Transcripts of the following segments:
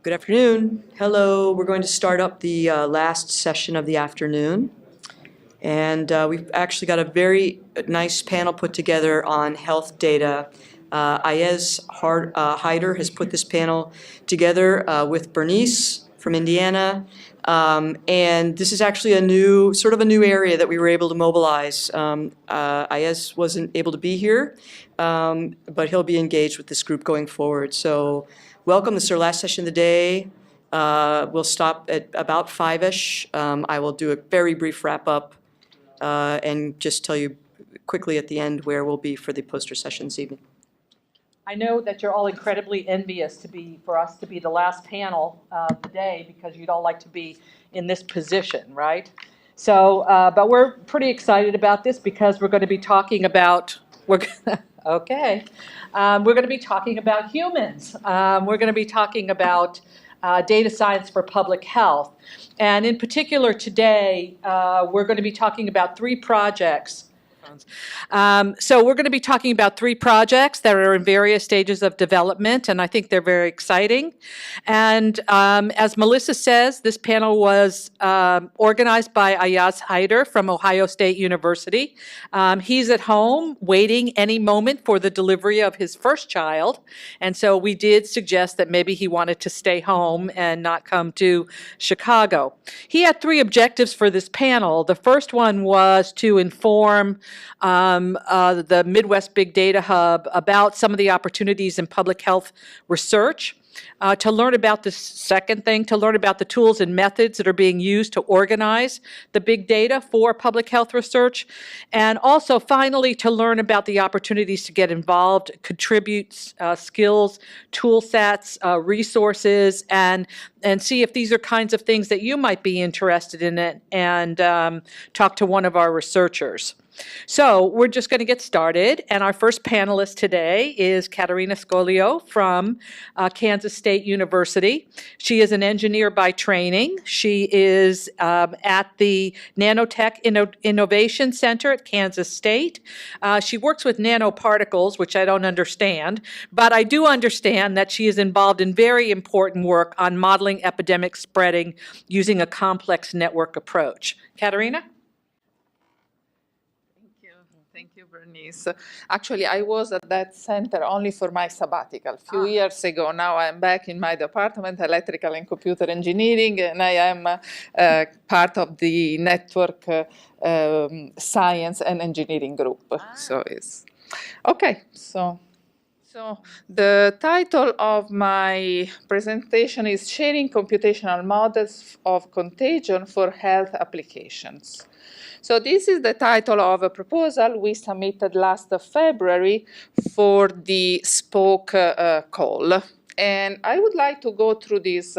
Good afternoon. Hello. We're going to start up the last session of the afternoon. And we've actually got a very nice panel put together on health data. Ayez Hyder has put this panel together with Bernice from Indiana. And this is actually a new area that we were able to mobilize. Ayez wasn't able to be here, but he'll be engaged with this group going forward. So welcome. This is our last session of the day. We'll stop at about 5-ish. I will do a very brief wrap-up and just tell you quickly at the end where we'll be for the poster session this evening. I know that you're all incredibly envious for us to be the last panel of the day because you'd all like to be in this position, right? So, but we're pretty excited about this because we're going to be talking about, we're going to be talking about humans. We're going to be talking about data science for public health. And in particular today, we're going to be talking about 3 projects. So we're going to be talking about 3 projects that are in various stages of development, and I think they're very exciting. And as Melissa says, this panel was organized by Ayez Hyder from Ohio State University. He's at home waiting any moment for the delivery of his first child, and so we did suggest that maybe he wanted to stay home and not come to Chicago. He had 3 objectives for this panel. The first one was to inform the Midwest Big Data Hub about some of the opportunities in public health research. To learn about the second thing, to learn about the tools and methods that are being used to organize the big data for public health research. And also, finally, to learn about the opportunities to get involved, contribute skills, tool sets, resources, and see if these are kinds of things that you might be interested in it, and talk to one of our researchers. So we're just going to get started, and our first panelist today is Caterina Scoglio from Kansas State University. She is an engineer by training. She is at the Nanotech Innovation Center at Kansas State. She works with nanoparticles, which I don't understand, but I do understand that she is involved in very important work on modeling epidemic spreading using a complex network approach. Caterina? Thank you, Bernice. Actually, I was at that center only for my sabbatical a few years ago. Now I'm back in my department, electrical and computer engineering, and I am part of the network science and engineering group. So it's okay. So the title of my presentation is Sharing Computational Models of Contagion for Health Applications. So this is the title of a proposal we submitted last February for the Spoke call. And I would like to go through these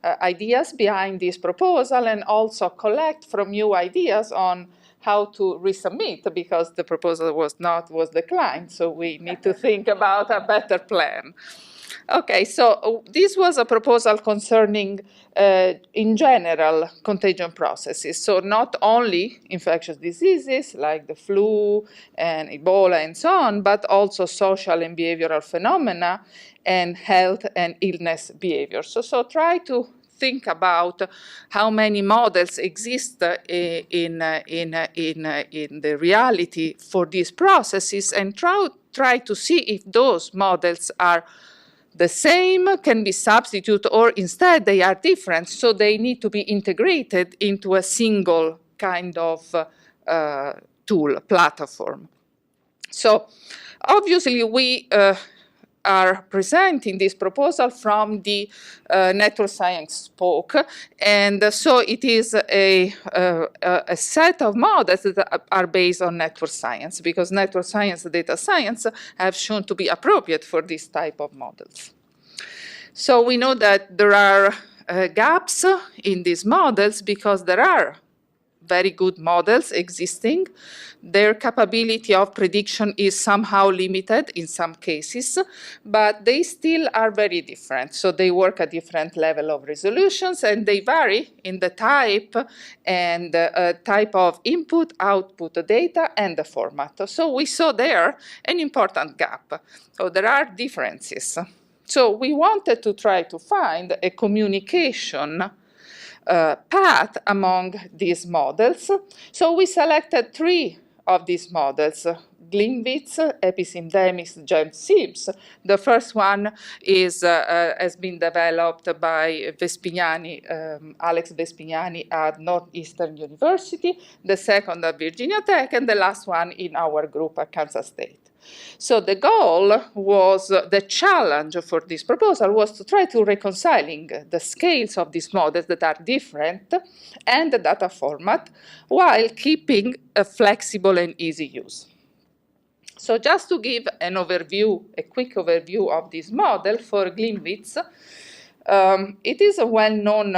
ideas behind this proposal and also collect from you ideas on how to resubmit, because the proposal was declined. So we need to think about a better plan. Okay, so this was a proposal concerning, in general, contagion processes. So not only infectious diseases like the flu and Ebola and so on, but also social and behavioral phenomena and health and illness behavior. So try to think about how many models exist in the reality for these processes, and try to see if those models are the same, can be substituted, or instead they are different, so they need to be integrated into a single kind of tool, platform. So obviously we are presenting this proposal from the network science spoke, and so it is a set of models that are based on network science, because network science and data science have shown to be appropriate for this type of models. So we know that there are gaps in these models because there are very good models existing. Their capability of prediction is somehow limited in some cases, but they still are very different. So they work at different level of resolutions, and they vary in the type and type of input, output data, and the format. So we saw there an important gap. So there are differences. So we wanted to try to find a communication path among these models. So we selected 3 of these models, Glimwitz, Episyndemics, GEM-SIBS. The first one has been developed by Vespignani, Alex Vespignani at Northeastern University, the second at Virginia Tech, and the last one in our group at Kansas State. So the goal was, the challenge for this proposal was to try to reconciling the scales of these models that are different and the data format while keeping a flexible and easy use. So just to give an overview, a quick overview of this model for Glimwitz, it is a well-known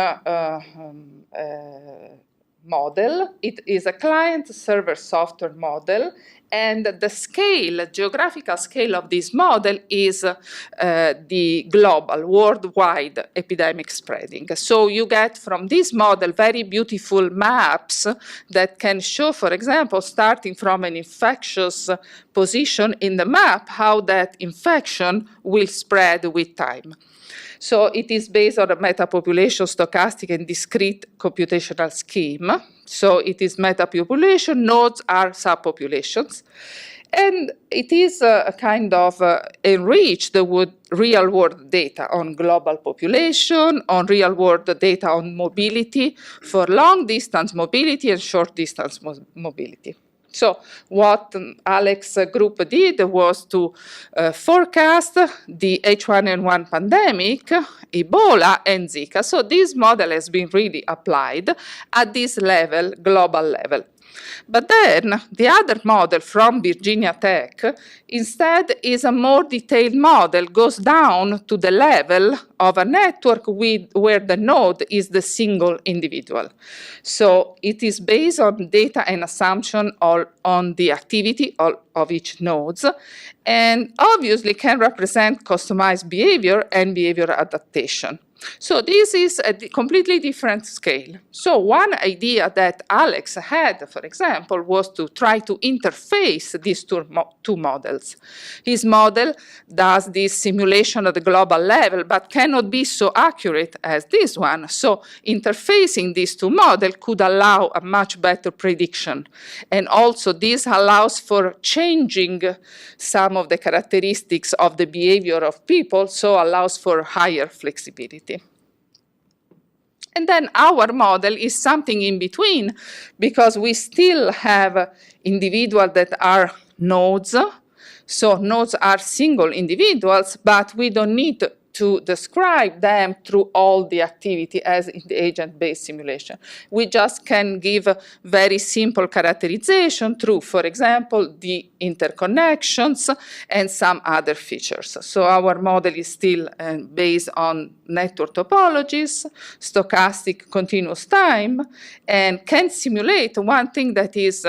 model. It is a client-server software model, and the scale, geographical scale of this model is the global, worldwide epidemic spreading. So you get from this model very beautiful maps that can show, for example, starting from an infectious position in the map, how that infection will spread with time. So it is based on a metapopulation, stochastic, and discrete computational scheme. So it is metapopulation, nodes are subpopulations. And it is a kind of enriched with real-world data on global population, on real-world data on mobility, for long-distance mobility and short-distance mobility. So what Alex's group did was to forecast the H1N1 pandemic, Ebola, and Zika. So this model has been really applied at this level, global level. But then the other model from Virginia Tech instead is a more detailed model, goes down to the level of a network where the node is the single individual. So it is based on data and assumption on the activity of each nodes, and obviously can represent customized behavior and behavior adaptation. So this is a completely different scale. So one idea that Alex had, for example, was to try to interface these two models. His model does this simulation at the global level, but cannot be so accurate as this one. So interfacing these two models could allow a much better prediction. And also this allows for changing some of the characteristics of the behavior of people, so allows for higher flexibility. And then our model is something in between, because we still have individuals that are nodes. So nodes are single individuals, but we don't need to describe them through all the activity as in the agent-based simulation. We just can give a very simple characterization through, for example, the interconnections and some other features. So our model is still based on network topologies, stochastic continuous time, and can simulate. One thing that is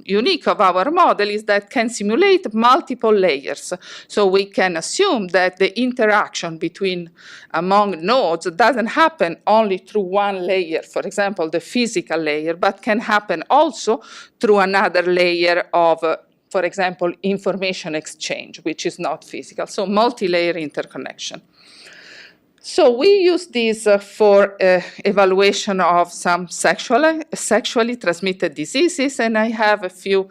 unique of our model is that can simulate multiple layers. So we can assume that the interaction among nodes doesn't happen only through one layer, for example, the physical layer, but can happen also through another layer of, for example, information exchange, which is not physical. So multi-layer interconnection. So we use this for evaluation of some sexually transmitted diseases, and I have a few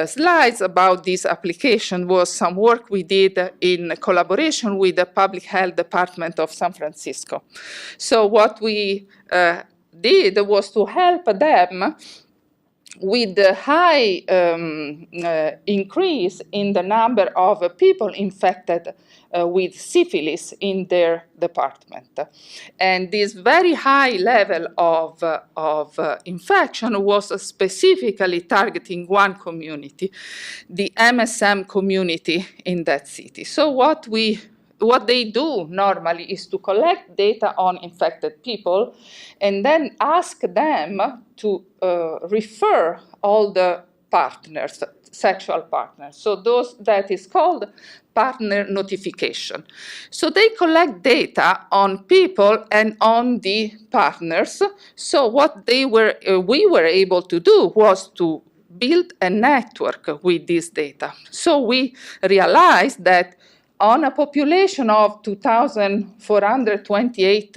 slides about this application. Was some work we did in collaboration with the Public Health Department of San Francisco. So what we did was to help them with the high increase in the number of people infected with syphilis in their department. And this very high level of infection was specifically targeting one community, the MSM community in that city. So what they do normally is to collect data on infected people and then ask them to refer all the partners, sexual partners. So that is called partner notification. So they collect data on people and on the partners. So what we were able to do was to build a network with this data. So we realized that On a population of 2,428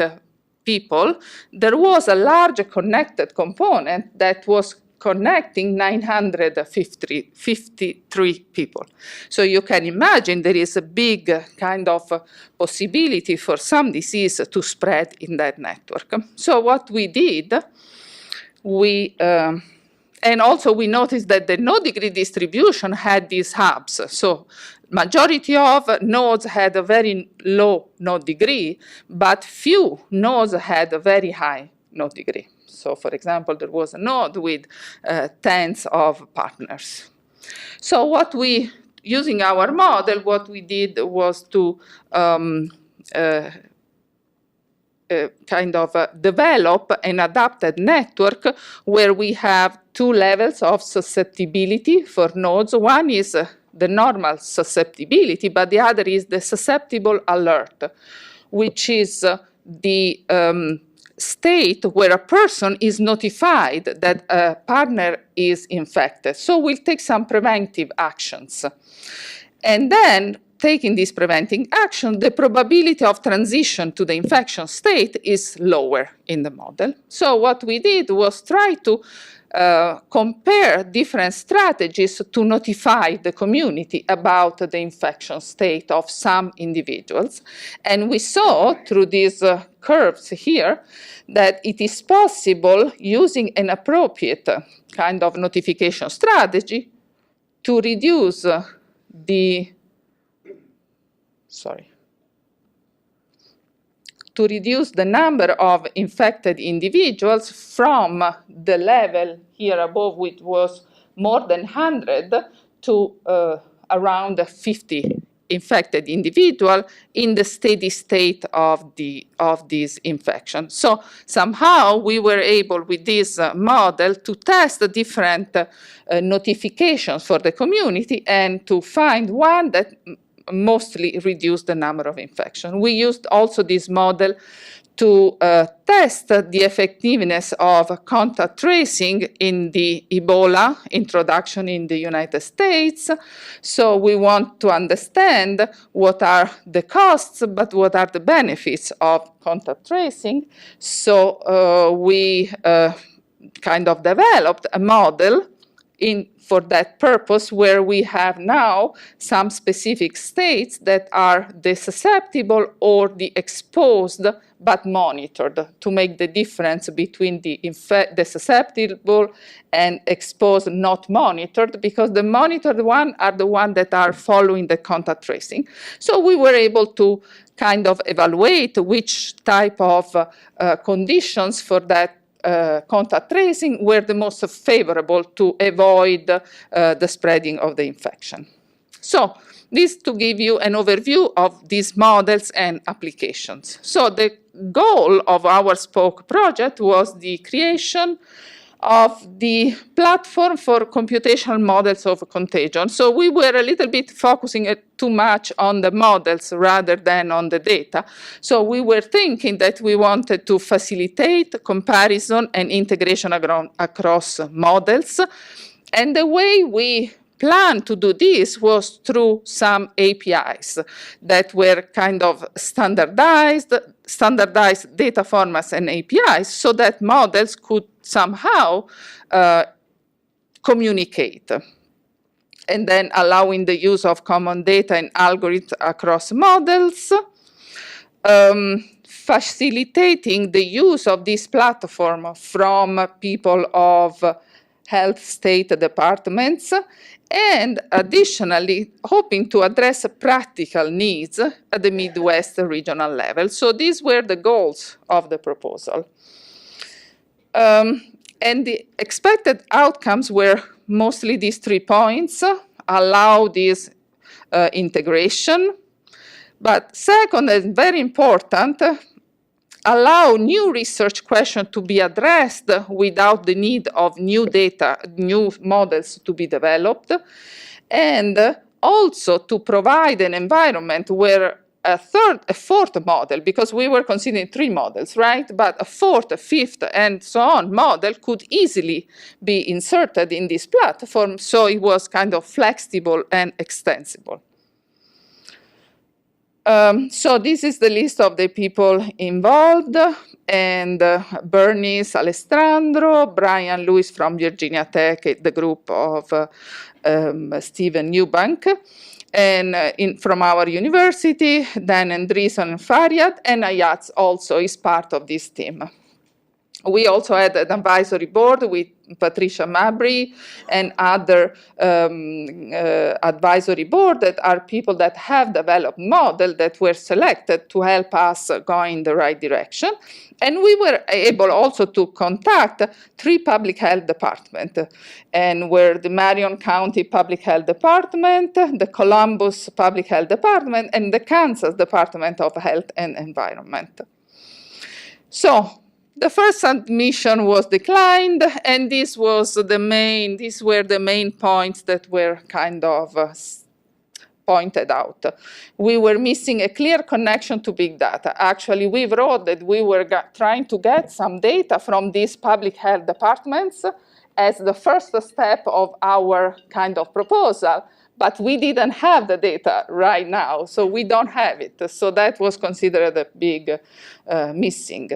people, there was a large connected component that was connecting 953 people. So you can imagine there is a big kind of possibility for some disease to spread in that network. So what we did, and also we noticed that the node degree distribution had these hubs. So majority of nodes had a very low node degree, but few nodes had a very high node degree. So for example, there was a node with tens of partners. So using our model, what we did was to develop an adapted network where we have two levels of susceptibility for nodes. One is the normal susceptibility, but the other is the susceptible alert, which is the state where a person is notified that a partner is infected. So we'll take some preventive actions. And then, taking this preventing action, the probability of transition to the infection state is lower in the model. So what we did was try to compare different strategies to notify the community about the infection state of some individuals. And we saw through these curves here that it is possible, using an appropriate kind of notification strategy, to reduce the number of infected individuals from the level here above, which was more than 100, to around 50 infected individual in the steady state of this infection. So somehow we were able, with this model, to test the different notifications for the community and to find one that mostly reduced the number of infections. We used also this model to test the effectiveness of contact tracing in the Ebola introduction in the United States. So we want to understand what are the costs, but what are the benefits of contact tracing. So we kind of developed a model for that purpose, where we have now some specific states that are the susceptible or the exposed but monitored, to make the difference between the susceptible and exposed not monitored, because the monitored one are the ones that are following the contact tracing. So we were able to kind of evaluate which type of conditions for that contact tracing were the most favorable to avoid the spreading of the infection. So this to give you an overview of these models and applications. So the goal of our SPOKE project was the creation of the platform for computational models of contagion. So we were a little bit focusing too much on the models rather than on the data. So we were thinking that we wanted to facilitate comparison and integration across models. And the way we planned to do this was through some APIs that were kind of standardized data formats and APIs, so that models could somehow communicate, and then allowing the use of common data and algorithms across models, facilitating the use of this platform from people of health state departments, and additionally hoping to address practical needs at the Midwest regional level. So these were the goals of the proposal. And the expected outcomes were mostly these 3 points: allow this integration, but second, and very important, allow new research questions to be addressed without the need of new data, new models to be developed, and also to provide an environment where a fourth model, because we were considering 3 models, right? But a fourth, a fifth, and so on model could easily be inserted in this platform, so it was kind of flexible and extensible. So this is the list of the people involved, and Bernice Alessandro, Brian Lewis from Virginia Tech, the group of Stephen Eubank, and from our university, Dan Andreessen and Faryad, and Ayaz also is part of this team. We also had an advisory board with Patricia Mabry and other advisory board that are people that have developed models that were selected to help us go in the right direction. And we were able also to contact 3 public health departments, and were the Marion County Public Health Department, the Columbus Public Health Department, and the Kansas Department of Health and Environment. So the first submission was declined, and these were the main points that were kind of pointed out. We were missing a clear connection to big data. Actually, we wrote that we were trying to get some data from these public health departments as the first step of our kind of proposal, but we didn't have the data right now, so we don't have it. So that was considered a big missing.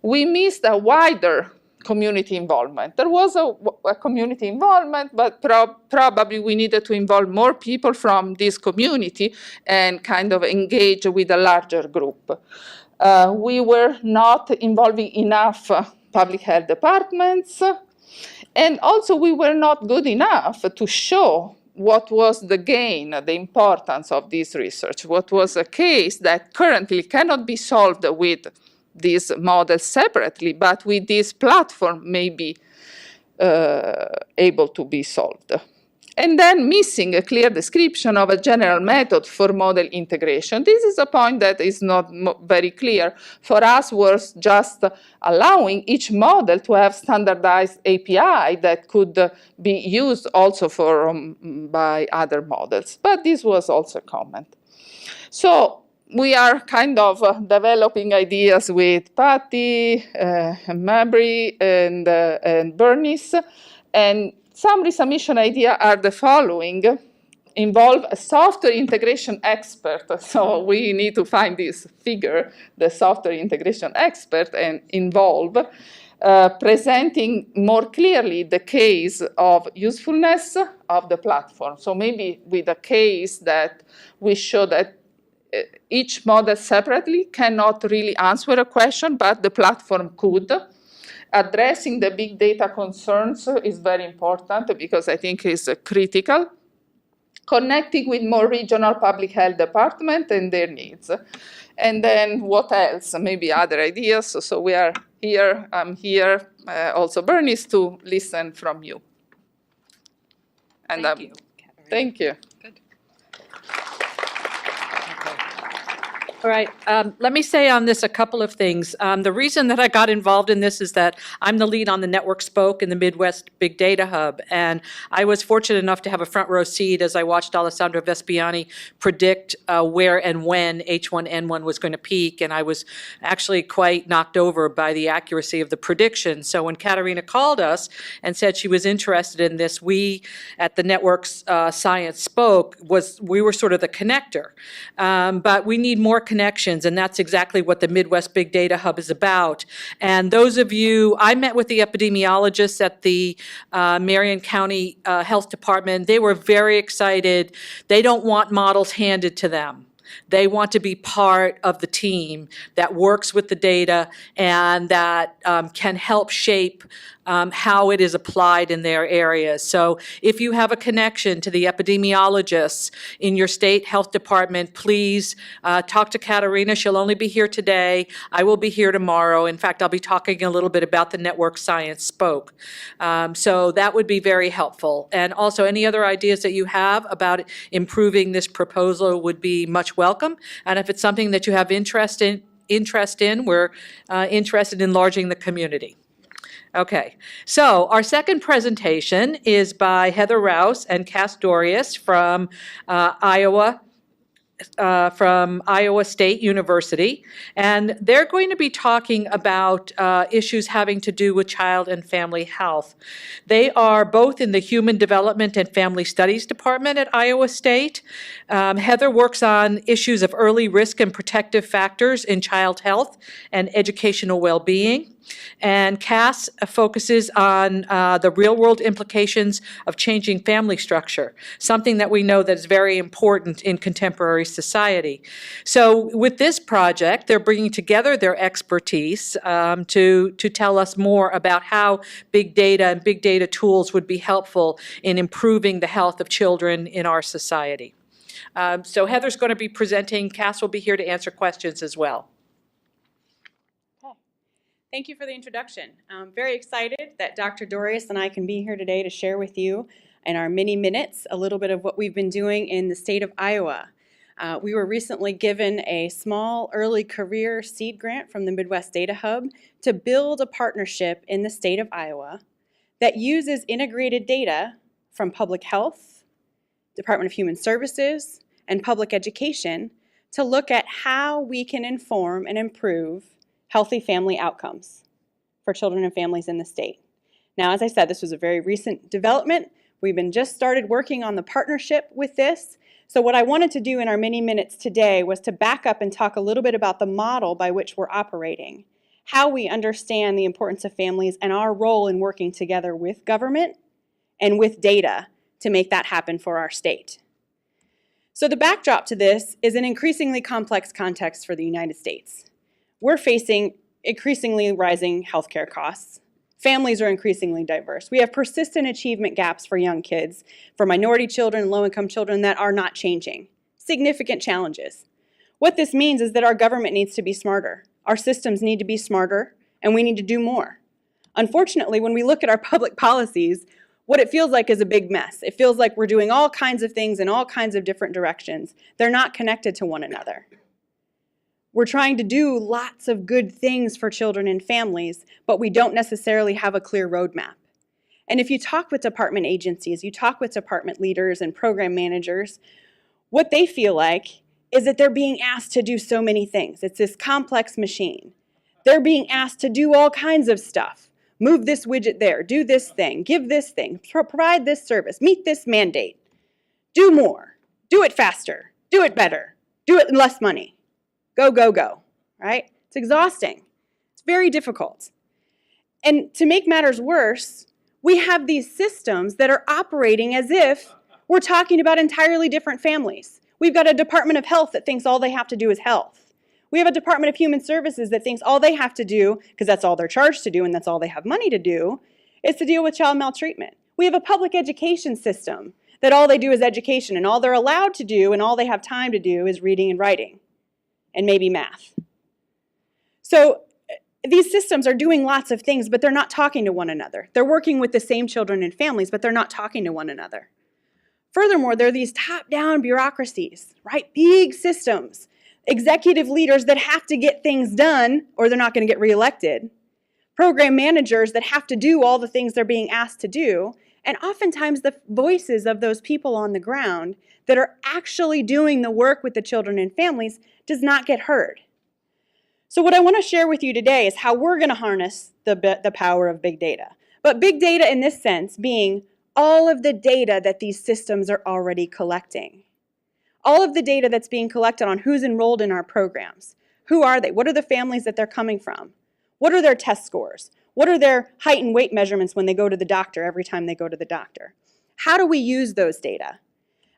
We missed a wider community involvement. There was a community involvement, but probably we needed to involve more people from this community and kind of engage with a larger group. We were not involving enough public health departments, and also we were not good enough to show what was the gain, the importance of this research, what was a case that currently cannot be solved with these models separately, but with this platform may be able to be solved. And then missing a clear description of a general method for model integration. This is a point that is not very clear. For us, was just allowing each model to have standardized API that could be used also by other models. But this was also a comment. So we are kind of developing ideas with Patty, Mabry, and Bernice. And some resubmission ideas are the following. Involve a software integration expert. So we need to find this figure, the software integration expert, and involve presenting more clearly the case of usefulness of the platform. So maybe with a case that we show that each model separately cannot really answer a question, but the platform could. Addressing the big data concerns is very important because I think it's critical. Connecting with more regional public health departments and their needs. And then what else? Maybe other ideas. So we are here, I'm here, also Bernice, to listen from you. And Thank you. Thank you. Good. All right, let me say on this a couple of things. The reason that I got involved in this is that I'm the lead on the Network Spoke in the Midwest Big Data Hub, and I was fortunate enough to have a front row seat as I watched Alessandro Vespiani predict where and when H1N1 was going to peak, and I was actually quite knocked over by the accuracy of the prediction. So when Katerina called us and said she was interested in this, we at the Network's Science Spoke we were sort of the connector, but we need more connections, and that's exactly what the Midwest Big Data Hub is about. And those of you, I met with the epidemiologists at the Marion County Health Department. They were very excited. They don't want models handed to them. They want to be part of the team that works with the data and that can help shape how it is applied in their areas. So if you have a connection to the epidemiologists in your state health department, please talk to Katerina. She'll only be here today. I will be here tomorrow. In fact, I'll be talking a little bit about the Network Science Spoke. So that would be very helpful. And also any other ideas that you have about improving this proposal would be much welcome. And if it's something that you have interest in, we're interested in enlarging the community. Okay, so our second presentation is by Heather Rouse and Cass Dorius from Iowa from Iowa State University, and they're going to be talking about issues having to do with child and family health. They are both in the Human Development and Family Studies Department at Iowa State. Heather works on issues of early risk and protective factors in child health and educational well-being. And Cass focuses on the real-world implications of changing family structure, something that we know that is very important in contemporary society. So with this project, they're bringing together their expertise to tell us more about how big data and big data tools would be helpful in improving the health of children in our society. So Heather's going to be presenting. Cass will be here to answer questions as well. Thank you for the introduction. I'm very excited that Dr. Dorius and I can be here today to share with you in our mini minutes a little bit of what we've been doing in the state of Iowa. We were recently given a small early career seed grant from the Midwest Data Hub to build a partnership in the state of Iowa that uses integrated data from public health, Department of Human Services, and public education to look at how we can inform and improve healthy family outcomes for children and families in the state. Now, as I said, this was a very recent development. We've been just started working on the partnership with this. So what I wanted to do in our mini minutes today was to back up and talk a little bit about the model by which we're operating, how we understand the importance of families and our role in working together with government and with data to make that happen for our state. So the backdrop to this is an increasingly complex context for the United States. We're facing increasingly rising healthcare costs. Families are increasingly diverse. We have persistent achievement gaps for young kids, for minority children, low-income children that are not changing. Significant challenges. What this means is that our government needs to be smarter. Our systems need to be smarter, and we need to do more. Unfortunately, when we look at our public policies, what it feels like is a big mess. It feels like we're doing all kinds of things in all kinds of different directions. They're not connected to one another. We're trying to do lots of good things for children and families, but we don't necessarily have a clear roadmap. And if you talk with department agencies, you talk with department leaders and program managers, what they feel like is that they're being asked to do so many things. It's this complex machine. They're being asked to do all kinds of stuff. Move this widget there, do this thing, give this thing, provide this service, meet this mandate. Do more, do it faster, do it better, do it in less money. Go, go, go, right? It's exhausting. It's very difficult. And to make matters worse, we have these systems that are operating as if we're talking about entirely different families. We've got a Department of Health that thinks all they have to do is health. We have a Department of Human Services that thinks all they have to do, because that's all they're charged to do and that's all they have money to do, is to deal with child maltreatment. We have a public education system that all they do is education, and all they're allowed to do and all they have time to do is reading and writing. And maybe math. So these systems are doing lots of things, but they're not talking to one another. They're working with the same children and families, but they're not talking to one another. Furthermore, there are these top-down bureaucracies, right? Big systems, executive leaders that have to get things done or they're not going to get reelected, program managers that have to do all the things they're being asked to do, and oftentimes the voices of those people on the ground that are actually doing the work with the children and families does not get heard. So what I want to share with you today is how we're going to harness the power of big data. But big data in this sense being all of the data that these systems are already collecting. All of the data that's being collected on who's enrolled in our programs. Who are they? What are the families that they're coming from? What are their test scores? What are their height and weight measurements when they go to the doctor every time they go to the doctor? How do we use those data?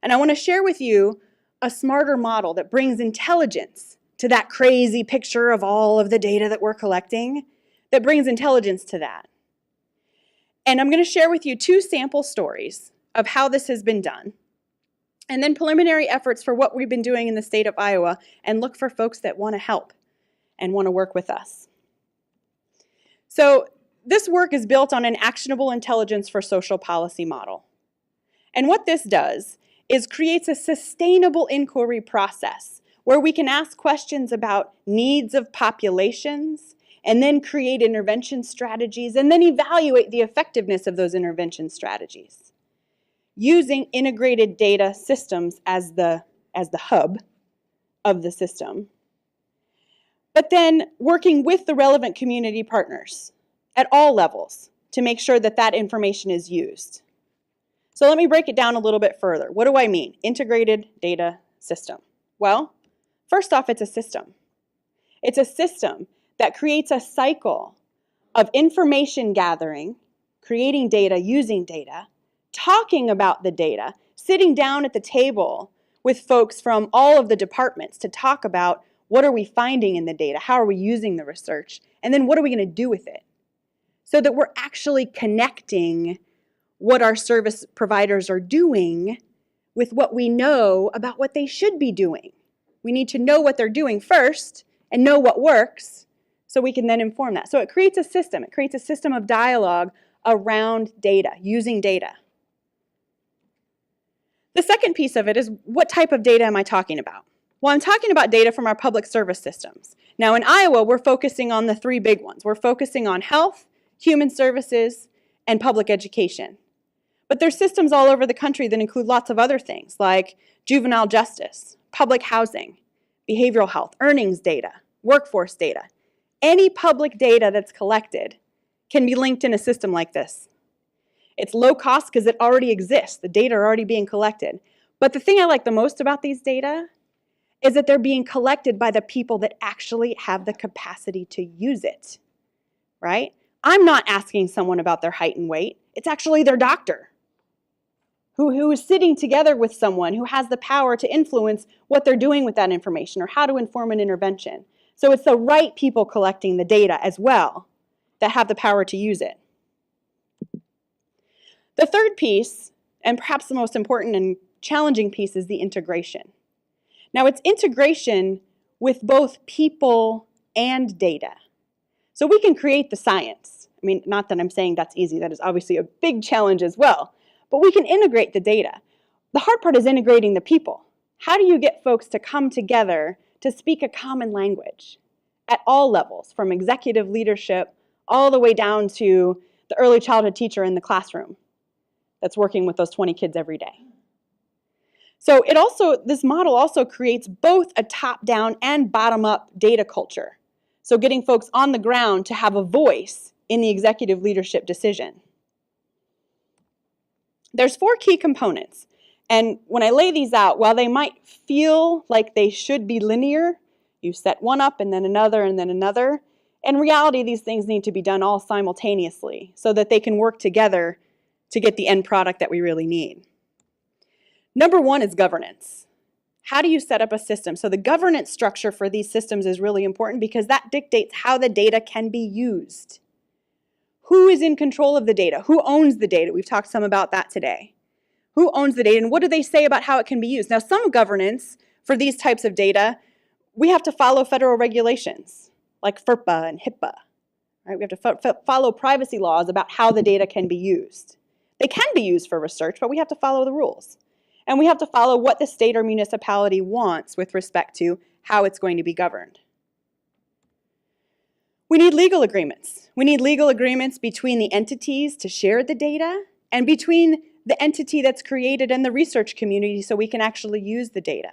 And I want to share with you a smarter model that brings intelligence to that crazy picture of all of the data that we're collecting, that brings intelligence to that. And I'm going to share with you 2 sample stories of how this has been done, and then preliminary efforts for what we've been doing in the state of Iowa, and look for folks that want to help and want to work with us. So this work is built on an actionable intelligence for social policy model. And what this does is creates a sustainable inquiry process where we can ask questions about needs of populations and then create intervention strategies and then evaluate the effectiveness of those intervention strategies. Using integrated data systems as the hub of the system, but then working with the relevant community partners at all levels to make sure that that information is used. So let me break it down a little bit further. What do I mean? Integrated data system. Well, first off, it's a system. It's a system that creates a cycle of information gathering, creating data, using data, talking about the data, sitting down at the table with folks from all of the departments to talk about what are we finding in the data, how are we using the research, and then what are we going to do with it, so that we're actually connecting what our service providers are doing with what we know about what they should be doing. We need to know what they're doing first and know what works so we can then inform that. So it creates a system. It creates a system of dialogue around data, using data. The second piece of it is, what type of data am I talking about? Well, I'm talking about data from our public service systems. Now in Iowa, we're focusing on the three big ones. We're focusing on health, human services, and public education. But there's systems all over the country that include lots of other things like juvenile justice, public housing, behavioral health, earnings data, workforce data. Any public data that's collected can be linked in a system like this. It's low cost because it already exists. The data are already being collected. But the thing I like the most about these data is that they're being collected by the people that actually have the capacity to use it, right? I'm not asking someone about their height and weight. It's actually their doctor who is sitting together with someone who has the power to influence what they're doing with that information or how to inform an intervention. So it's the right people collecting the data as well that have the power to use it. The third piece, and perhaps the most important and challenging piece, is the integration. Now, it's integration with both people and data. So we can create the science. I mean, not that I'm saying that's easy. That is obviously a big challenge as well. But we can integrate the data. The hard part is integrating the people. How do you get folks to come together to speak a common language at all levels, from executive leadership all the way down to the early childhood teacher in the classroom that's working with those 20 kids every day? So this model also creates both a top-down and bottom-up data culture. So getting folks on the ground to have a voice in the executive leadership decision. There's 4 key components. And when I lay these out, while they might feel like they should be linear, you set one up and then another and then another, in reality, these things need to be done all simultaneously so that they can work together to get the end product that we really need. Number 1 is governance. How do you set up a system? So the governance structure for these systems is really important because that dictates how the data can be used. Who is in control of the data? Who owns the data? We've talked some about that today. Who owns the data and what do they say about how it can be used? Now, some governance for these types of data, we have to follow federal regulations like FERPA and HIPAA. Right? We have to follow privacy laws about how the data can be used. They can be used for research, but we have to follow the rules. And we have to follow what the state or municipality wants with respect to how it's going to be governed. We need legal agreements. We need legal agreements between the entities to share the data and between the entity that's created and the research community so we can actually use the data.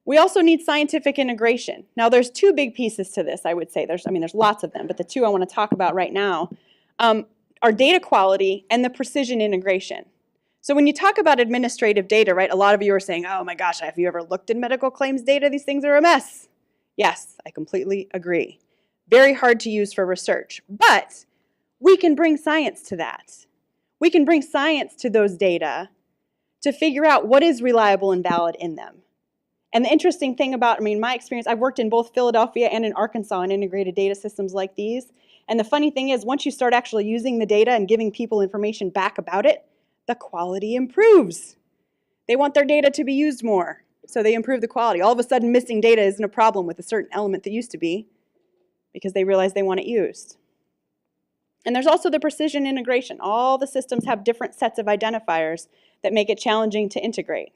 We also need scientific integration. Now, there's 2 big pieces to this, I would say. There's lots of them, but the 2 I want to talk about right now are data quality and the precision integration. So when you talk about administrative data, right, a lot of you are saying, oh my gosh, have you ever looked at medical claims data? These things are a mess. Yes, I completely agree. Very hard to use for research, but we can bring science to that. We can bring science to those data to figure out what is reliable and valid in them. And the interesting thing about, my experience, I've worked in both Philadelphia and in Arkansas in integrated data systems like these. And the funny thing is, once you start actually using the data and giving people information back about it, the quality improves. They want their data to be used more, so they improve the quality. All of a sudden, missing data isn't a problem with a certain element that used to be because they realize they want it used. And there's also the precision integration. All the systems have different sets of identifiers that make it challenging to integrate.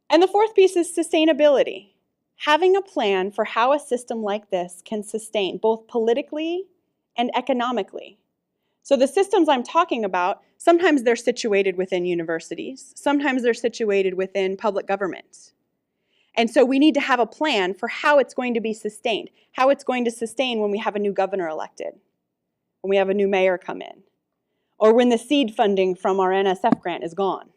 And the 4th piece is sustainability. Having a plan for how a system like this can sustain both politically and economically. So the systems I'm talking about, sometimes they're situated within universities, sometimes they're situated within public government. And so we need to have a plan for how it's going to be sustained, how it's going to sustain when we have a new governor elected, when we have a new mayor come in, or when the seed funding from our NSF grant is gone.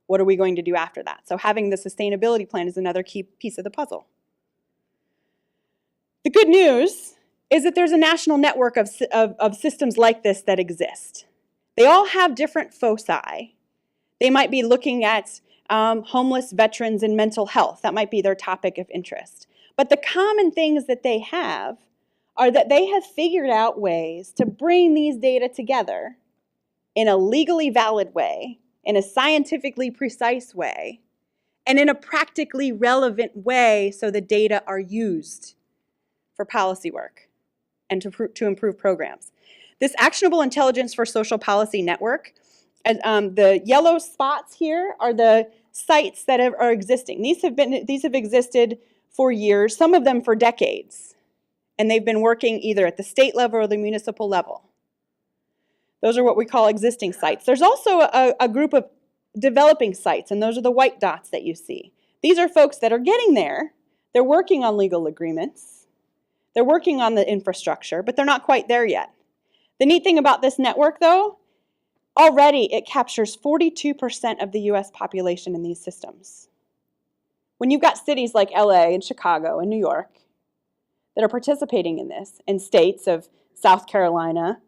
What are we going to do after that? So having the sustainability plan is another key piece of the puzzle. The good news is that there's a national network of systems like this that exist. They all have different foci. They might be looking at homeless veterans and mental health. That might be their topic of interest. But the common things that they have are that they have figured out ways to bring these data together in a legally valid way, in a scientifically precise way, and in a practically relevant way so the data are used for policy work and to improve programs. This Actionable Intelligence for Social Policy Network, the yellow spots here are the sites that are existing. These have existed for years, some of them for decades, and they've been working either at the state level or the municipal level. Those are what we call existing sites. There's also a group of developing sites, and those are the white dots that you see. These are folks that are getting there. They're working on legal agreements. They're working on the infrastructure, but they're not quite there yet. The neat thing about this network, though, already it captures 42% of the US population in these systems. When you've got cities like LA and Chicago and New York that are participating in this, and states of South Carolina,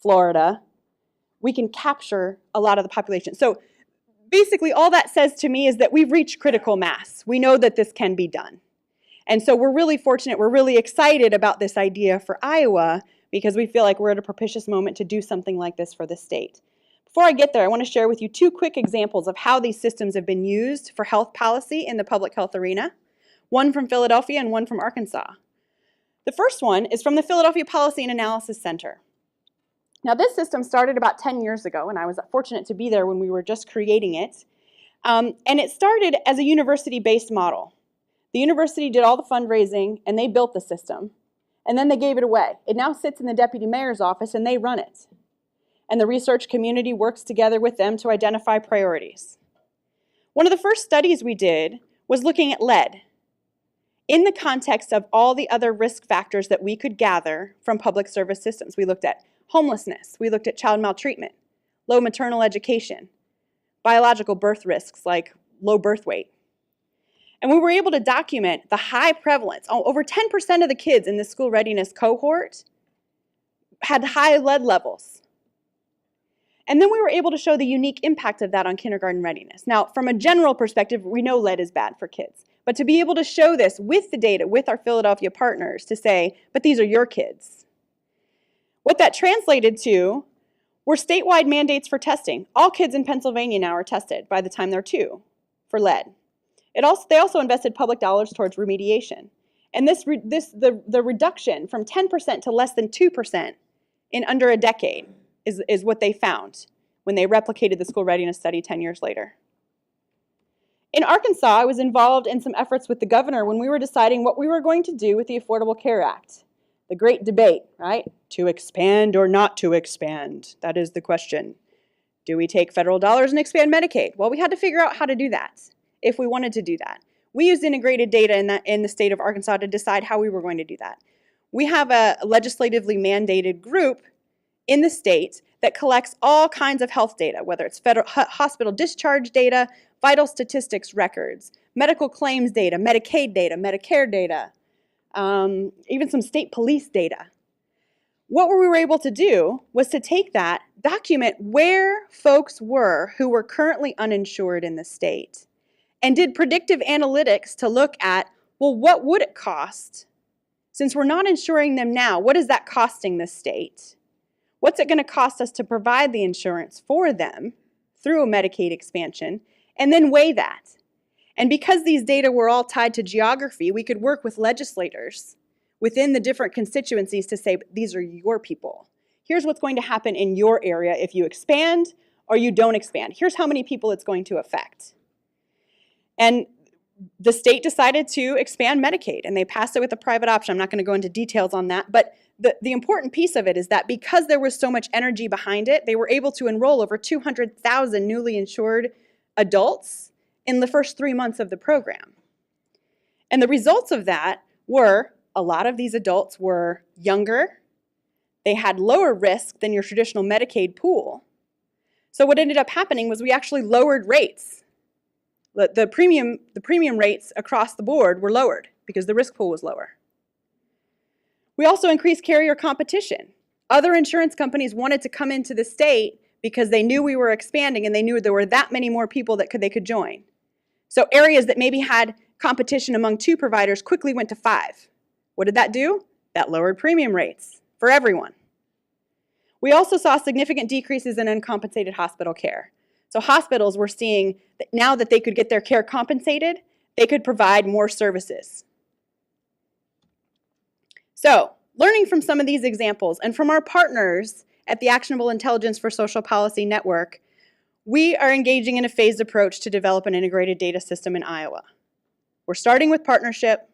Florida, we can capture a lot of the population. So basically all that says to me is that we've reached critical mass. We know that this can be done. And so we're really fortunate, we're really excited about this idea for Iowa because we feel like we're at a propitious moment to do something like this for the state. Before I get there, I want to share with you two quick examples of how these systems have been used for health policy in the public health arena, one from Philadelphia and one from Arkansas. The first one is from the Philadelphia Policy and Analysis Center. Now this system started about 10 years ago, and I was fortunate to be there when we were just creating it. And it started as a university-based model. The university did all the fundraising, and they built the system. And then they gave it away. It now sits in the deputy mayor's office, and they run it. And the research community works together with them to identify priorities. One of the first studies we did was looking at lead in the context of all the other risk factors that we could gather from public service systems. We looked at homelessness, we looked at child maltreatment, low maternal education, biological birth risks like low birth weight. And we were able to document the high prevalence. Over 10% of the kids in the school readiness cohort had high lead levels. And then we were able to show the unique impact of that on kindergarten readiness. Now, from a general perspective, we know lead is bad for kids. But to be able to show this with the data, with our Philadelphia partners, to say, but these are your kids. What that translated to were statewide mandates for testing. All kids in Pennsylvania now are tested by the time they're 2 for lead. They also invested public dollars towards remediation. And the reduction from 10% to less than 2% in under a decade is what they found when they replicated the school readiness study 10 years later. In Arkansas, I was involved in some efforts with the governor when we were deciding what we were going to do with the Affordable Care Act. The great debate, right? To expand or not to expand? That is the question. Do we take federal dollars and expand Medicaid? Well, we had to figure out how to do that if we wanted to do that. We used integrated data in the state of Arkansas to decide how we were going to do that. We have a legislatively mandated group in the state that collects all kinds of health data, whether it's federal hospital discharge data, vital statistics records, medical claims data, Medicaid data, Medicare data, even some state police data. What we were able to do was to take that, document where folks were who were currently uninsured in the state, and did predictive analytics to look at, well, what would it cost? Since we're not insuring them now, what is that costing the state? What's it going to cost us to provide the insurance for them through a Medicaid expansion, and then weigh that? And because these data were all tied to geography, we could work with legislators within the different constituencies to say, these are your people. Here's what's going to happen in your area if you expand or you don't expand. Here's how many people it's going to affect. And the state decided to expand Medicaid, and they passed it with a private option. I'm not going to go into details on that, but the important piece of it is that because there was so much energy behind it, they were able to enroll over 200,000 newly insured adults in the first 3 months of the program. And the results of that were a lot of these adults were younger, they had lower risk than your traditional Medicaid pool. So what ended up happening was we actually lowered rates. The premium rates across the board were lowered because the risk pool was lower. We also increased carrier competition. Other insurance companies wanted to come into the state because they knew we were expanding and they knew there were that many more people that they could join. So areas that maybe had competition among 2 providers quickly went to 5. What did that do? That lowered premium rates for everyone. We also saw significant decreases in uncompensated hospital care. So hospitals were seeing that now that they could get their care compensated, they could provide more services. So, learning from some of these examples and from our partners at the Actionable Intelligence for Social Policy Network, we are engaging in a phased approach to develop an integrated data system in Iowa. We're starting with partnership,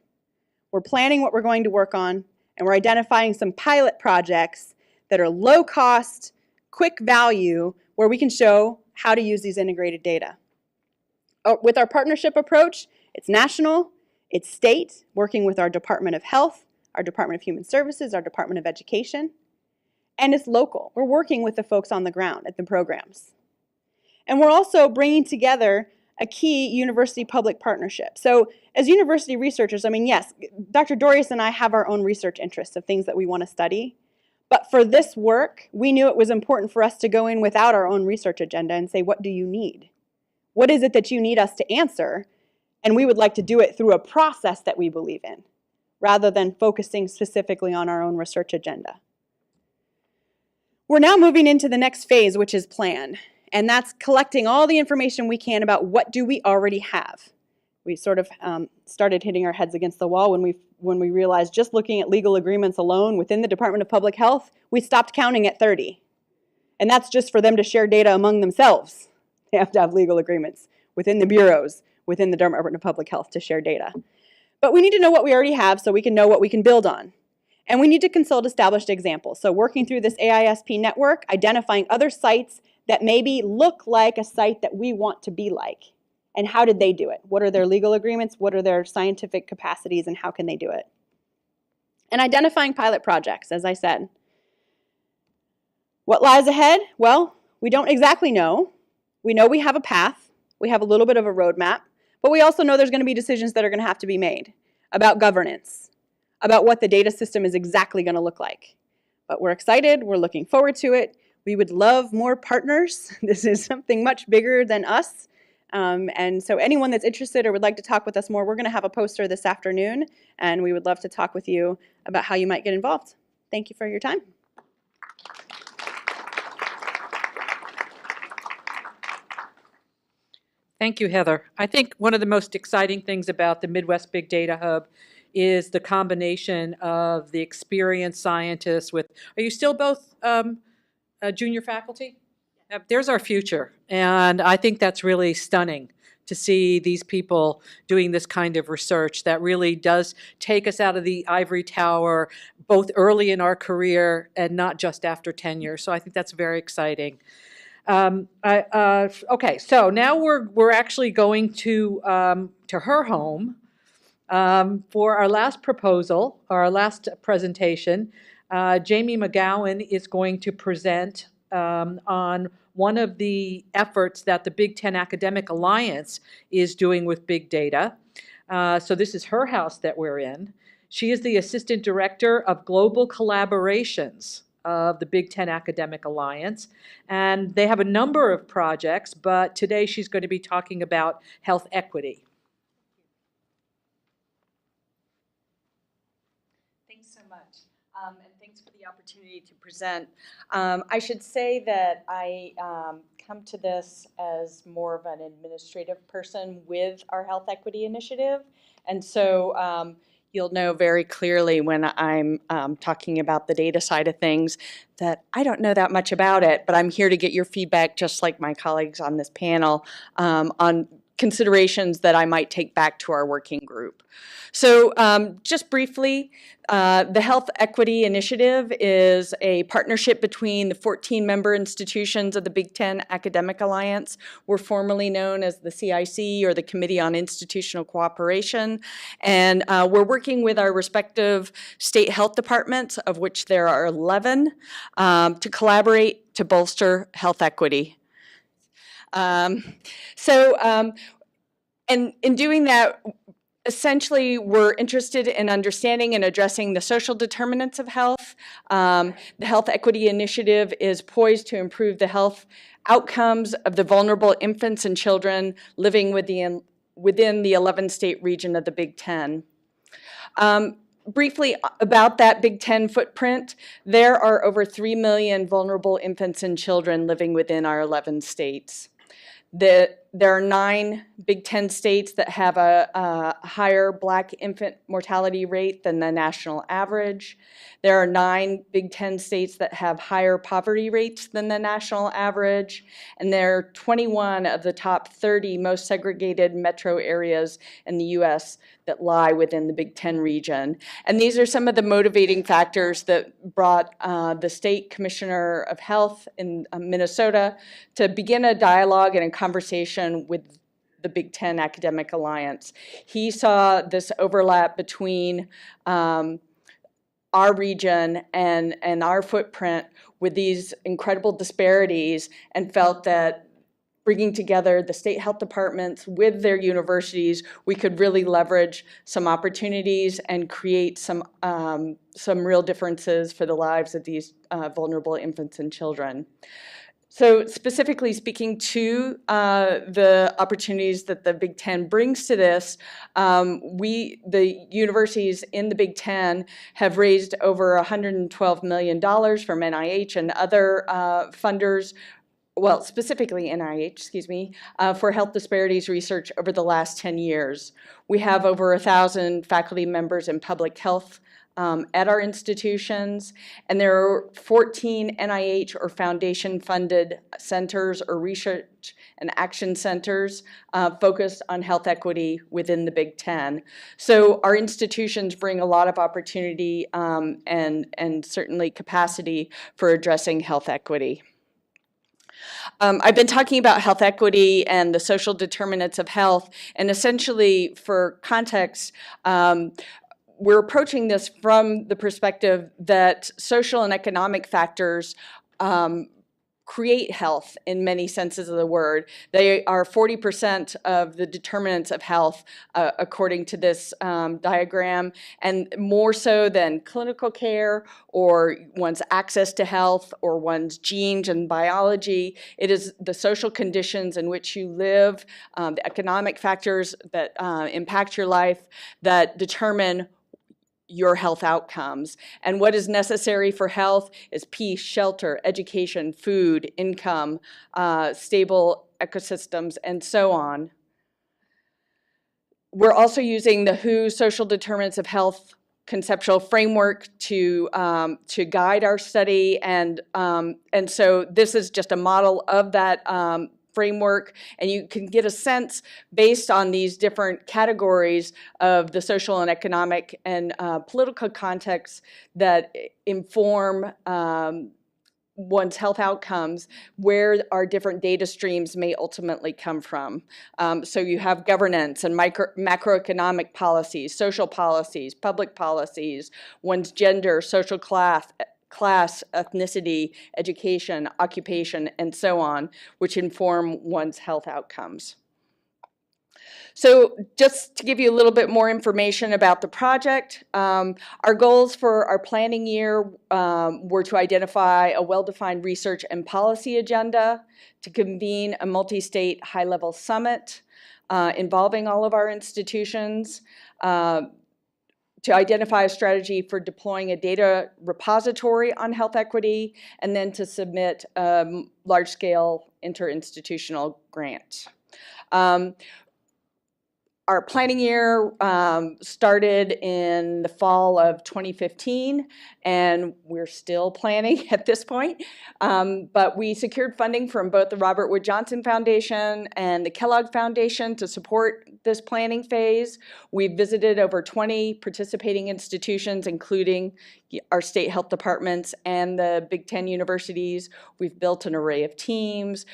we're planning what we're going to work on, and we're identifying some pilot projects that are low cost, quick value, where we can show how to use these integrated data. With our partnership approach, it's national, it's state, working with our Department of Health, our Department of Human Services, our Department of Education, and it's local. We're working with the folks on the ground at the programs. And we're also bringing together a key university-public partnership. So as university researchers, I mean, yes, Dr. Dorius and I have our own research interests of things that we want to study, but for this work, we knew it was important for us to go in without our own research agenda and say, what do you need? What is it that you need us to answer? And we would like to do it through a process that we believe in, rather than focusing specifically on our own research agenda. We're now moving into the next phase, which is plan. And that's collecting all the information we can about what do we already have. We sort of started hitting our heads against the wall when we realized just looking at legal agreements alone within the Department of Public Health, we stopped counting at 30. And that's just for them to share data among themselves. They have to have legal agreements within the bureaus, within the Department of Public Health to share data. But we need to know what we already have so we can know what we can build on. And we need to consult established examples. So working through this AISP network, identifying other sites that maybe look like a site that we want to be like. And how did they do it? What are their legal agreements? What are their scientific capacities? And how can they do it? And identifying pilot projects, as I said. What lies ahead? Well, we don't exactly know. We know we have a path. We have a little bit of a roadmap. But we also know there's going to be decisions that are going to have to be made about governance, about what the data system is exactly going to look like. But we're excited. We're looking forward to it. We would love more partners. This is something much bigger than us. And so anyone that's interested or would like to talk with us more, we're going to have a poster this afternoon, and we would love to talk with you about how you might get involved. Thank you for your time. Thank you, Heather. I think one of the most exciting things about the Midwest Big Data Hub is the combination of the experienced scientists with, are you still both junior faculty? There's our future, and I think that's really stunning to see these people doing this kind of research that really does take us out of the ivory tower, both early in our career and not just after tenure. So I think that's very exciting. Okay, so now we're actually going to her home for our last proposal, our last presentation. Jamie McGowan is going to present on one of the efforts that the Big Ten Academic Alliance is doing with big data. So this is her house that we're in. She is the Assistant Director of Global Collaborations of the Big Ten Academic Alliance. And they have a number of projects, but today she's going to be talking about health equity. Thanks so much. And thanks for the opportunity to present. I should say that I come to this as more of an administrative person with our Health Equity Initiative. And so you'll know very clearly when I'm talking about the data side of things that I don't know that much about it, but I'm here to get your feedback, just like my colleagues on this panel, on considerations that I might take back to our working group. So just briefly, the Health Equity Initiative is a partnership between the 14 member institutions of the Big Ten Academic Alliance. We're formerly known as the CIC, or the Committee on Institutional Cooperation. And we're working with our respective state health departments, of which there are 11, to collaborate to bolster health equity. And in doing that, essentially, we're interested in understanding and addressing the social determinants of health. The Health Equity Initiative is poised to improve the health outcomes of the vulnerable infants and children living within the 11-state region of the Big Ten. Briefly about that Big Ten footprint, there are over 3 million vulnerable infants and children living within our 11 states. There are 9 Big Ten states that have a higher Black infant mortality rate than the national average. There are 9 Big Ten states that have higher poverty rates than the national average. And there are 21 of the top 30 most segregated metro areas in the U.S. that lie within the Big Ten region. And these are some of the motivating factors that brought the State Commissioner of Health in Minnesota to begin a dialogue and a conversation with the Big Ten Academic Alliance. He saw this overlap between our region and our footprint with these incredible disparities, and felt that bringing together the state health departments with their universities, we could really leverage some opportunities and create some real differences for the lives of these vulnerable infants and children. So specifically speaking to the opportunities that the Big Ten brings to this, the universities in the Big Ten have raised over $112 million from NIH and other funders, well, specifically NIH, excuse me, for health disparities research over the last 10 years. We have over 1,000 faculty members in public health at our institutions, and there are 14 NIH or foundation-funded centers or research and action centers focused on health equity within the Big Ten. So our institutions bring a lot of opportunity and certainly capacity for addressing health equity. I've been talking about health equity and the social determinants of health, and essentially, for context, we're approaching this from the perspective that social and economic factors create health in many senses of the word. They are 40% of the determinants of health, according to this diagram, and more so than clinical care or one's access to health or one's genes and biology. It is the social conditions in which you live, the economic factors that impact your life that determine your health outcomes. And what is necessary for health is peace, shelter, education, food, income, stable ecosystems, and so on. We're also using the WHO Social Determinants of Health conceptual framework to guide our study, and so this is just a model of that framework, and you can get a sense based on these different categories of the social and economic and political contexts that inform one's health outcomes, where our different data streams may ultimately come from. So you have governance and macroeconomic policies, social policies, public policies, one's gender, social class, ethnicity, education, occupation, and so on, which inform one's health outcomes. So just to give you a little bit more information about the project, our goals for our planning year were to identify a well-defined research and policy agenda, to convene a multi-state high-level summit involving all of our institutions, to identify a strategy for deploying a data repository on health equity, and then to submit a large-scale interinstitutional grant. our planning year started in the fall of 2015, and we're still planning at this point. But we secured funding from both the Robert Wood Johnson Foundation and the Kellogg Foundation to support this planning phase. We've visited over 20 participating institutions, including our state health departments and the Big Ten universities. We've built an array of teams.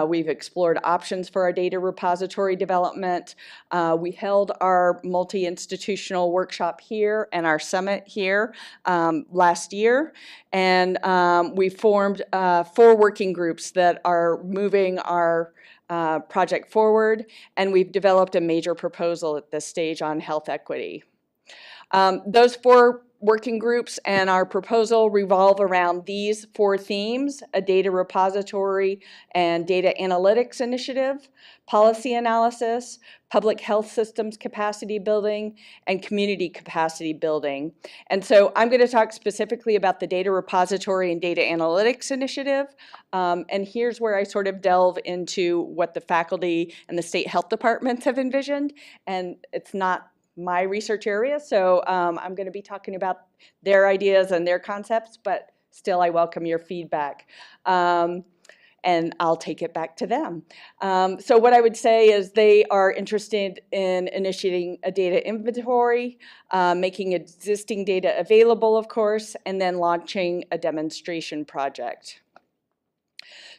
We've explored options for our data repository development. We held our multi-institutional workshop here and our summit here last year. And we formed 4 working groups that are moving our project forward. And we've developed a major proposal at this stage on health equity. Those 4 working groups and our proposal revolve around these 4 themes: a data repository and data analytics initiative, policy analysis, public health systems capacity building, and community capacity building. And so I'm going to talk specifically about the data repository and data analytics initiative. And here's where I sort of delve into what the faculty and the state health departments have envisioned. And it's not my research area, so I'm going to be talking about their ideas and their concepts, but still I welcome your feedback. And I'll take it back to them. So what I would say is they are interested in initiating a data inventory, making existing data available, of course, and then launching a demonstration project.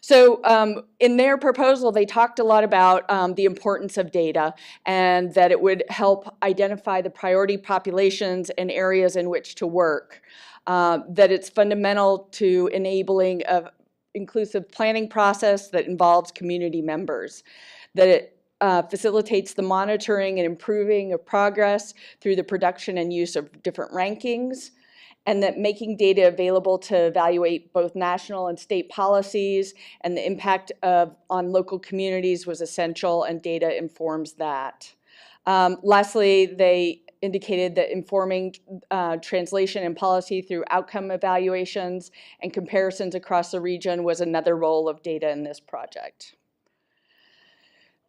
So in their proposal, they talked a lot about the importance of data and that it would help identify the priority populations and areas in which to work, that it's fundamental to enabling an inclusive planning process that involves community members, that it facilitates the monitoring and improving of progress through the production and use of different rankings, and that making data available to evaluate both national and state policies and the impact on local communities was essential, and data informs that. Lastly, they indicated that informing translation and policy through outcome evaluations and comparisons across the region was another role of data in this project.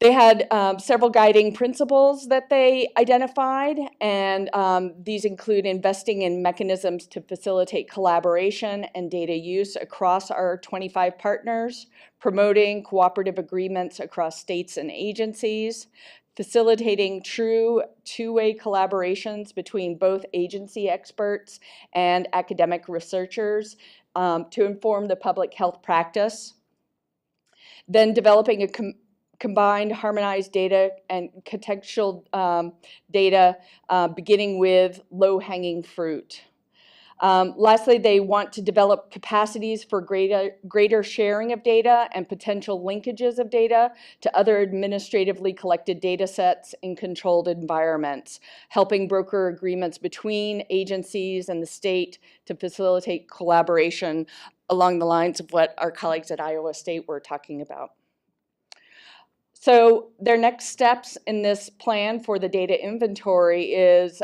They had several guiding principles that they identified, and these include investing in mechanisms to facilitate collaboration and data use across our 25 partners, promoting cooperative agreements across states and agencies, facilitating true two-way collaborations between both agency experts and academic researchers to inform the public health practice, then developing a combined harmonized data and contextual data beginning with low-hanging fruit. Lastly, they want to develop capacities for greater sharing of data and potential linkages of data to other administratively collected data sets in controlled environments, helping broker agreements between agencies and the state to facilitate collaboration along the lines of what our colleagues at Iowa State were talking about. So their next steps in this plan for the data inventory is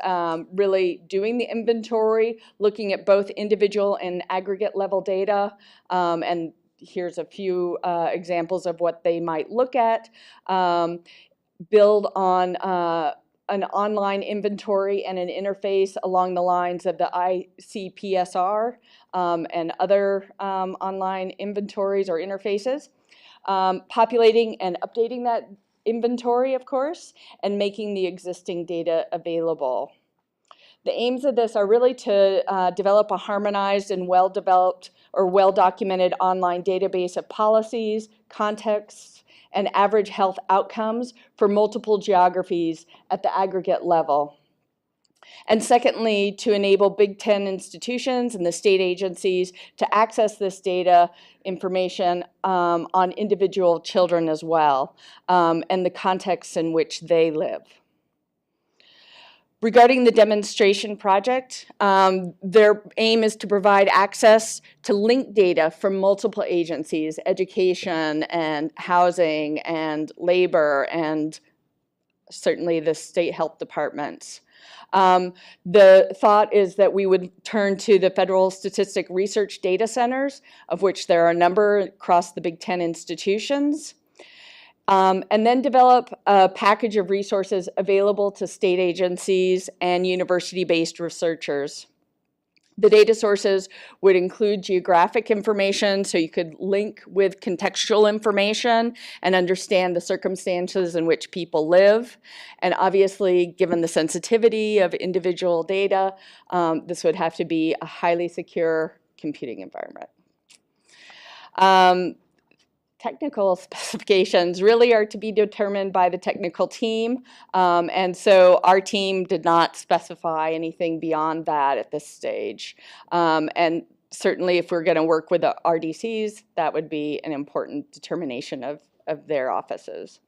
really doing the inventory, looking at both individual and aggregate level data, and here's a few examples of what they might look at. Build on an online inventory and an interface along the lines of the ICPSR and other online inventories or interfaces. Populating and updating that inventory, of course, and making the existing data available. The aims of this are really to develop a harmonized and well-developed or well-documented online database of policies, contexts, and average health outcomes for multiple geographies at the aggregate level. And secondly, to enable Big Ten institutions and the state agencies to access this data information on individual children as well, and the contexts in which they live. Regarding the demonstration project, their aim is to provide access to linked data from multiple agencies, education and housing and labor and certainly the state health departments. The thought is that we would turn to the Federal Statistic Research Data Centers, of which there are a number across the Big Ten institutions, And then develop a package of resources available to state agencies and university-based researchers. The data sources would include geographic information, so you could link with contextual information and understand the circumstances in which people live. And obviously, given the sensitivity of individual data, this would have to be a highly secure computing environment. Technical specifications really are to be determined by the technical team, and so our team did not specify anything beyond that at this stage. And certainly if we're going to work with the RDCs, that would be an important determination of their offices.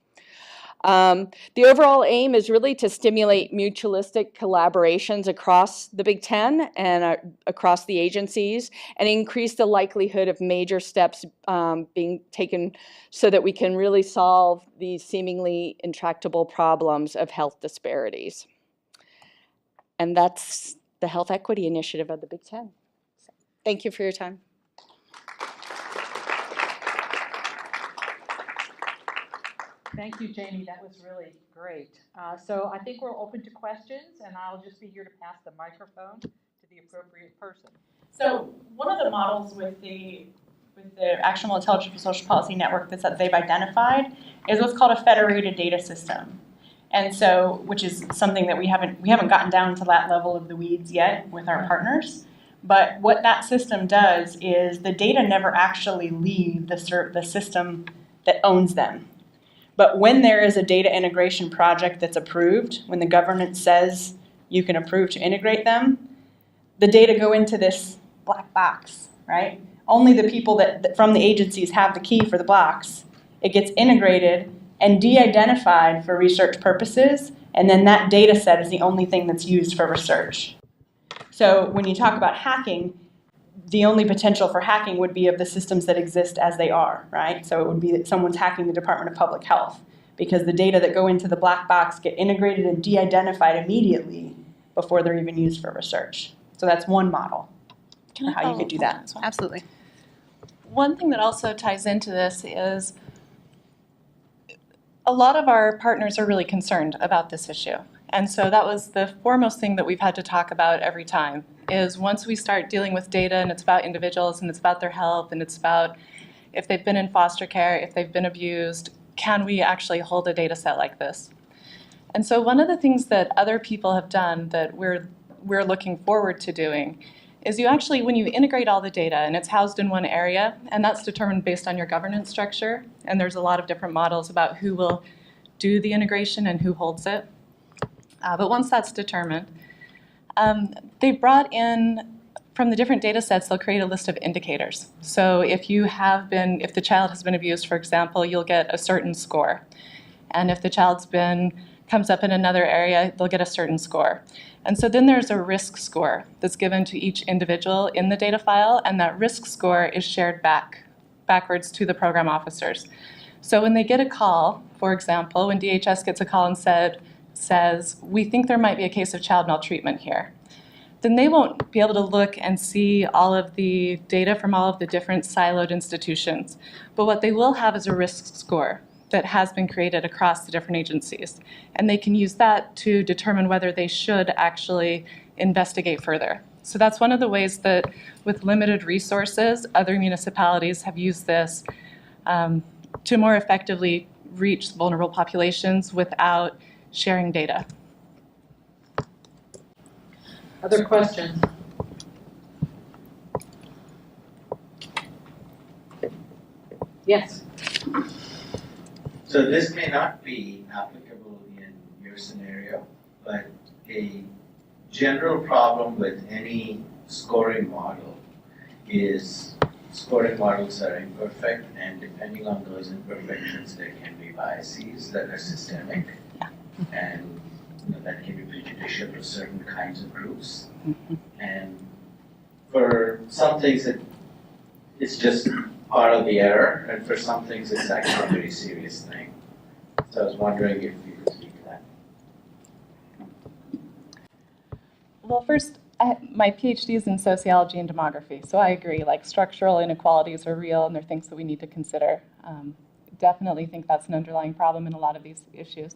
The overall aim is really to stimulate mutualistic collaborations across the Big Ten and across the agencies, and increase the likelihood of major steps being taken so that we can really solve these seemingly intractable problems of health disparities. And that's the Health Equity Initiative of the Big Ten. So, thank you for your time. Thank you, Jamie. That was really great. So I think we're open to questions, and I'll just be here to pass the microphone to the appropriate person. So one of the models with the Actionable Intelligence for Social Policy Network that they've identified is what's called a federated data system. And so, which is something that we haven't gotten down to that level of the weeds yet with our partners. But what that system does is the data never actually leave the system that owns them. But when there is a data integration project that's approved, when the government says you can approve to integrate them, the data go into this black box, right? Only the people that from the agencies have the key for the box. It gets integrated and de-identified for research purposes, and then that data set is the only thing that's used for research. So when you talk about hacking, the only potential for hacking would be of the systems that exist as they are, right? So it would be that someone's hacking the Department of Public Health, because the data that go into the black box get integrated and de-identified immediately before they're even used for research. So that's one model for how you could do that. Absolutely. One thing that also ties into this is a lot of our partners are really concerned about this issue. And so that was the foremost thing that we've had to talk about every time, is once we start dealing with data and it's about individuals and it's about their health and it's about if they've been in foster care, if they've been abused, can we actually hold a data set like this? And so one of the things that other people have done that we're looking forward to doing is you actually, when you integrate all the data and it's housed in one area, and that's determined based on your governance structure, and there's a lot of different models about who will do the integration and who holds it. But once that's determined, they brought in, from the different data sets, they'll create a list of indicators. So if the child has been abused, for example, you'll get a certain score. And if the child's comes up in another area, they'll get a certain score. And so then there's a risk score that's given to each individual in the data file, and that risk score is shared backwards to the program officers. So when they get a call, for example, when DHS gets a call and says, we think there might be a case of child maltreatment here, then they won't be able to look and see all of the data from all of the different siloed institutions. But what they will have is a risk score that has been created across the different agencies. And they can use that to determine whether they should actually investigate further. So that's one of the ways that with limited resources, other municipalities have used this to more effectively reach vulnerable populations without sharing data. Other questions? Yes. So this may not be applicable in your scenario, but a general problem with any scoring model is scoring models are imperfect, and depending on those imperfections, there can be biases that are systemic, and that can be prejudicial to certain kinds of groups. And for some things, it's just part of the error, and for some things it's actually a very serious thing. So I was wondering if you could speak to that. Well, first, my PhD is in sociology and demography, so I agree, like structural inequalities are real and they're things that we need to consider. definitely think that's an underlying problem in a lot of these issues.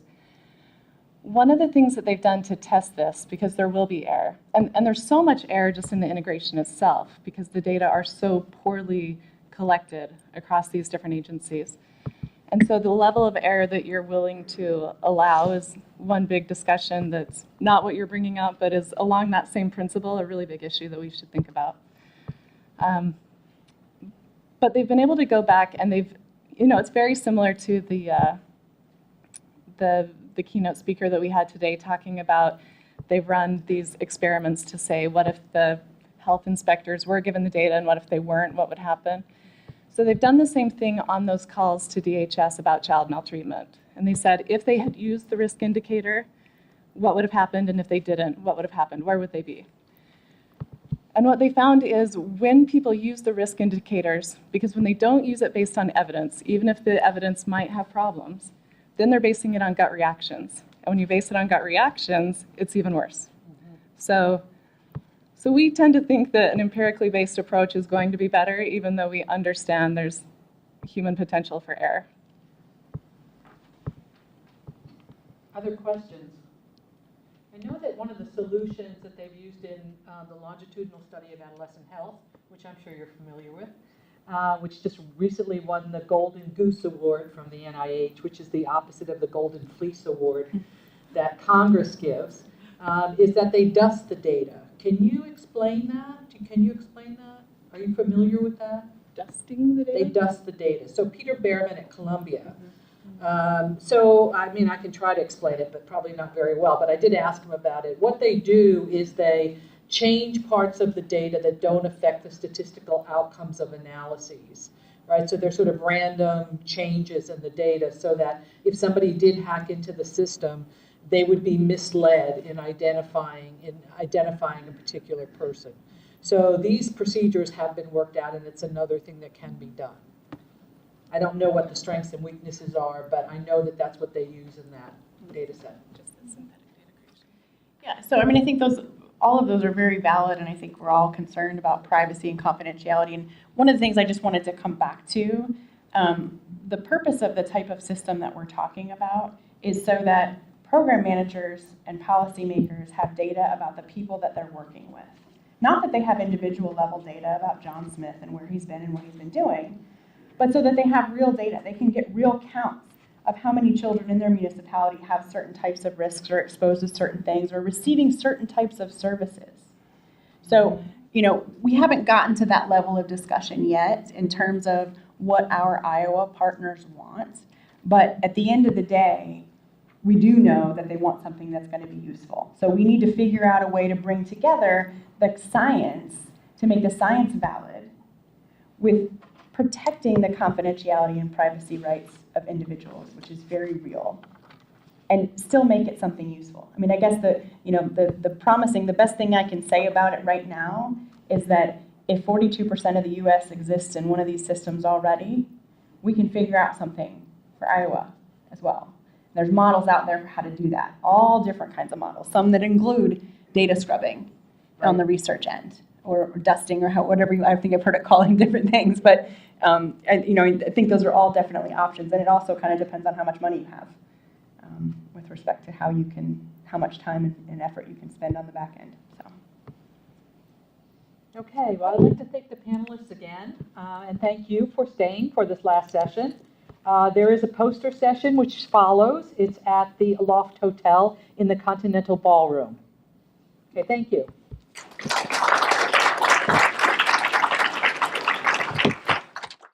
One of the things that they've done to test this, because there will be error, and there's so much error just in the integration itself, because the data are so poorly collected across these different agencies. And so the level of error that you're willing to allow is one big discussion that's not what you're bringing up, but is along that same principle, a really big issue that we should think about. But they've been able to go back and they've, it's very similar to the keynote speaker that we had today talking about they've run these experiments to say, what if the health inspectors were given the data and what if they weren't, what would happen? So they've done the same thing on those calls to DHS about child maltreatment. And they said if they had used the risk indicator, what would have happened? And if they didn't, what would have happened? Where would they be? And what they found is when people use the risk indicators, because when they don't use it based on evidence, even if the evidence might have problems, then they're basing it on gut reactions. And when you base it on gut reactions, it's even worse. So we tend to think that an empirically based approach is going to be better, even though we understand there's human potential for error. Other questions? I know that one of the solutions that they've used in the longitudinal study of adolescent health, which I'm sure you're familiar with, which just recently won the Golden Goose Award from the NIH, which is the opposite of the Golden Fleece Award that Congress gives, is that they dust the data. Can you explain that? Can you explain that? Are you familiar with that? Dusting the data? They dust the data. So Peter Behrman at Columbia. So, I mean, I can try to explain it, but probably not very well. But I did ask him about it. What they do is they change parts of the data that don't affect the statistical outcomes of analyses. Right? So there's sort of random changes in the data so that if somebody did hack into the system, they would be misled in identifying a particular person. So these procedures have been worked out, and it's another thing that can be done. I don't know what the strengths and weaknesses are, but I know that that's what they use in that data set. Yeah, so I mean, I think all of those are very valid, and I think we're all concerned about privacy and confidentiality. And one of the things I just wanted to come back to, the purpose of the type of system that we're talking about is so that program managers and policymakers have data about the people that they're working with. Not that they have individual level data about John Smith and where he's been and what he's been doing, but so that they have real data. They can get real counts of how many children in their municipality have certain types of risks or exposed to certain things or receiving certain types of services. So, we haven't gotten to that level of discussion yet in terms of what our Iowa partners want. But at the end of the day, we do know that they want something that's going to be useful. So we need to figure out a way to bring together the science to make the science valid with protecting the confidentiality and privacy rights of individuals, which is very real, and still make it something useful. I mean, I guess the best thing I can say about it right now is that if 42% of the US exists in one of these systems already, we can figure out something for Iowa as well. There's models out there for how to do that, all different kinds of models, some that include data scrubbing on the research end, or dusting, or whatever I think I've heard it calling different things. But I think those are all definitely options, and it also kind of depends on how much money you have with respect to how much time and effort you can spend on the back end. So. Okay, well, I'd like to thank the panelists again, and thank you for staying for this last session. There is a poster session which follows. It's at the Loft Hotel in the Continental Ballroom. Okay, thank you.